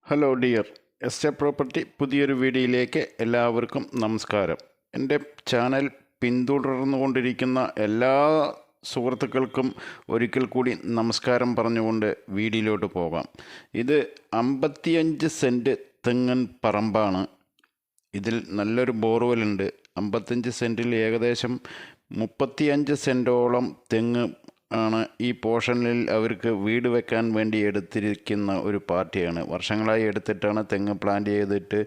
Hello dear estate property പുതിയൊരു വീഡിയോയിലേക്ക് എല്ലാവർക്കും നമസ്കാരം. എൻ്റെ ചാനൽ പിന്തുടർന്നുകൊണ്ടിരിക്കുന്ന എല്ലാ സുഹൃത്തുക്കൾക്കും ഒരിക്കൽ കൂടി നമസ്കാരം പറഞ്ഞുകൊണ്ട് വീഡിയോയിലോട്ട് പോകാം. ഇത് 55 സെൻറ്റ് തെങ്ങൻ പറമ്പാണ്. ഇതിൽ നല്ലൊരു ബോർവെല്ലുണ്ട്. 55 സെൻറ്റിൽ ഏകദേശം 35 സെൻറ്റോളം തെങ്ങ് ആണ് ഈ പോർഷനിൽ അവർക്ക് വീട് വെക്കാൻ വേണ്ടി എടുത്തിരിക്കുന്ന ഒരു പാർട്ടിയാണ്. വർഷങ്ങളായി എടുത്തിട്ടാണ് തെങ്ങ് പ്ലാന്റ് ചെയ്തിട്ട്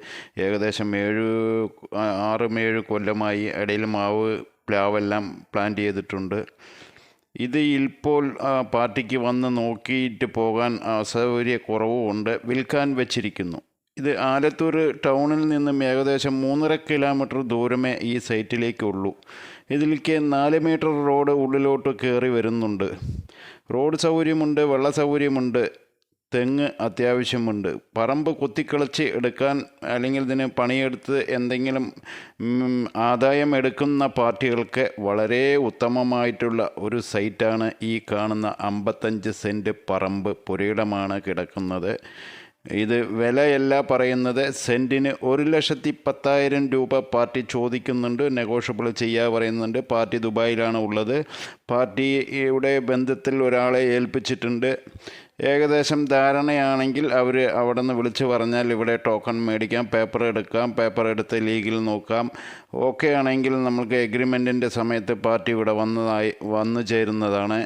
ഏകദേശം 6-7 കൊല്ലമായി. ഇടയിൽ മാവ് പ്ലാവെല്ലാം പ്ലാന്റ് ചെയ്തിട്ടുണ്ട്. ഇത് ഇപ്പോൾ പാർട്ടിക്ക് വന്ന് നോക്കിയിട്ട് പോകാൻ അസൗകര്യക്കുറവുമുണ്ട്. വിൽക്കാൻ വെച്ചിരിക്കുന്നു. ഇത് ആലത്തൂർ ടൗണിൽ നിന്നും ഏകദേശം 3.5 കിലോമീറ്റർ ദൂരമേ ഈ സൈറ്റിലേക്കുള്ളൂ. ഇതിലേക്ക് 4 മീറ്റർ റോഡ് ഉള്ളിലോട്ട് കയറി വരുന്നുണ്ട്. റോഡ് സൗകര്യമുണ്ട്, വെള്ള സൗകര്യമുണ്ട്, തെങ്ങ് അത്യാവശ്യമുണ്ട്. പറമ്പ് കുത്തിക്കളിച്ച് എടുക്കാൻ അല്ലെങ്കിൽ ഇതിന് പണിയെടുത്ത് എന്തെങ്കിലും ആദായം എടുക്കുന്ന പാർട്ടികൾക്ക് വളരെ ഉത്തമമായിട്ടുള്ള ഒരു സൈറ്റാണ് ഈ കാണുന്ന 55 സെൻറ്റ് പറമ്പ്. പുരയിടമാണ് കിടക്കുന്നത്. ഇത് വിലയല്ല പറയുന്നത്, സെൻറ്റിന് 1,10,000 രൂപ പാർട്ടി ചോദിക്കുന്നുണ്ട്. നെഗോഷ്യബിൾ ചെയ്യാൻ പറയുന്നുണ്ട്. പാർട്ടി ദുബായിലാണ് ഉള്ളത്. പാർട്ടിയുടെ ബന്ധത്തിൽ ഒരാളെ ഏൽപ്പിച്ചിട്ടുണ്ട്. ഏകദേശം ധാരണയാണെങ്കിൽ അവർ അവിടെ നിന്ന് വിളിച്ച് പറഞ്ഞാൽ ഇവിടെ ടോക്കൺ മേടിക്കാം, പേപ്പർ എടുക്കാം, പേപ്പർ എടുത്ത് ലീഗിൽ നോക്കാം. ഓക്കെ ആണെങ്കിൽ നമുക്ക് എഗ്രിമെൻറ്റിൻ്റെ സമയത്ത് പാർട്ടി ഇവിടെ വന്നു ചേരുന്നതാണ്.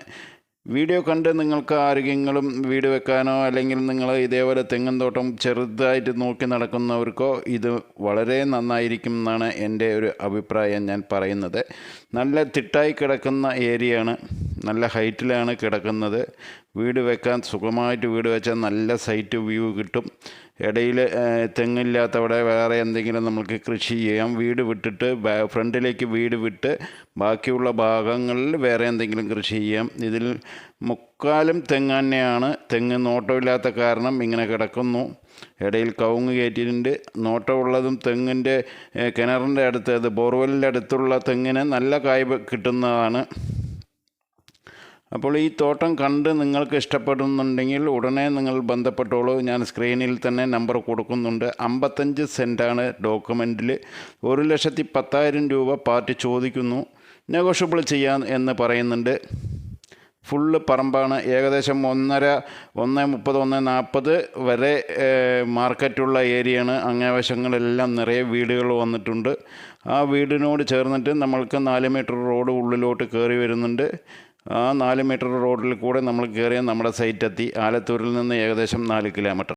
വീഡിയോ കണ്ട് നിങ്ങൾക്ക് ആരെങ്കിലും വീട് വെക്കാനോ അല്ലെങ്കിൽ നിങ്ങൾ ഇതേപോലെ തെങ്ങൻ തോട്ടം ചെറുതായിട്ട് നോക്കി നടക്കുന്നവർക്കോ ഇത് വളരെ നന്നായിരിക്കും എന്നാണ് എൻ്റെ ഒരു അഭിപ്രായം ഞാൻ പറയുന്നത്. നല്ല തിട്ടായി കിടക്കുന്ന ഏരിയയാണ്. നല്ല ഹൈറ്റിലാണ് കിടക്കുന്നത്. വീട് വെക്കാൻ സുഖമായിട്ട് വീട് വെച്ചാൽ നല്ല സൈറ്റ് വ്യൂ കിട്ടും. ഇടയിൽ തെങ്ങില്ലാത്തവിടെ വേറെ എന്തെങ്കിലും നമുക്ക് കൃഷി ചെയ്യാം. വീട് വിട്ടിട്ട് ഫ്രണ്ടിലേക്ക് വീട് വിട്ട് ബാക്കിയുള്ള ഭാഗങ്ങളിൽ വേറെ എന്തെങ്കിലും കൃഷി ചെയ്യാം. ഇതിൽ മുക്കാലും തെങ്ങ് തന്നെയാണ്. തെങ്ങ് നോട്ടമില്ലാത്ത കാരണം ഇങ്ങനെ കിടക്കുന്നു. ഇടയിൽ കവുങ്ങ് കയറ്റിയിട്ടുണ്ട്. നോട്ടമുള്ളതും തെങ്ങിൻ്റെ കിണറിൻ്റെ അടുത്ത്, അത് ബോർവെല്ലിൻ്റെ അടുത്തുള്ള തെങ്ങിന് നല്ല കായ് കിട്ടുന്നതാണ്. അപ്പോൾ ഈ തോട്ടം കണ്ട് നിങ്ങൾക്ക് ഇഷ്ടപ്പെടുന്നുണ്ടെങ്കിൽ ഉടനെ നിങ്ങൾ ബന്ധപ്പെട്ടോളൂ. ഞാൻ സ്ക്രീനിൽ തന്നെ നമ്പർ കൊടുക്കുന്നുണ്ട്. 55 സെൻറ്റാണ് ഡോക്യുമെൻറ്റിൽ. 1,10,000 രൂപ പാർട്ടി ചോദിക്കുന്നു. നെഗോഷ്യബിൾ ചെയ്യാൻ എന്ന് പറയുന്നുണ്ട്. ഫുള്ള് പറമ്പാണ്. ഏകദേശം 1.30, 1.30, 1.40 വരെ മാർക്കറ്റുള്ള ഏരിയയാണ്. അങ്ങേവശങ്ങളെല്ലാം നിറയെ വീടുകൾ വന്നിട്ടുണ്ട്. ആ വീടിനോട് ചേർന്നിട്ട് നമ്മൾക്ക് 4 മീറ്റർ റോഡ് ഉള്ളിലോട്ട് കയറി വരുന്നുണ്ട്. ആ 4 മീറ്റർ റോഡിൽ കൂടെ നമ്മൾ കയറിയാൽ നമ്മുടെ സൈറ്റ് എത്തി. ആലത്തൂരിൽ നിന്ന് ഏകദേശം 4 കിലോമീറ്റർ.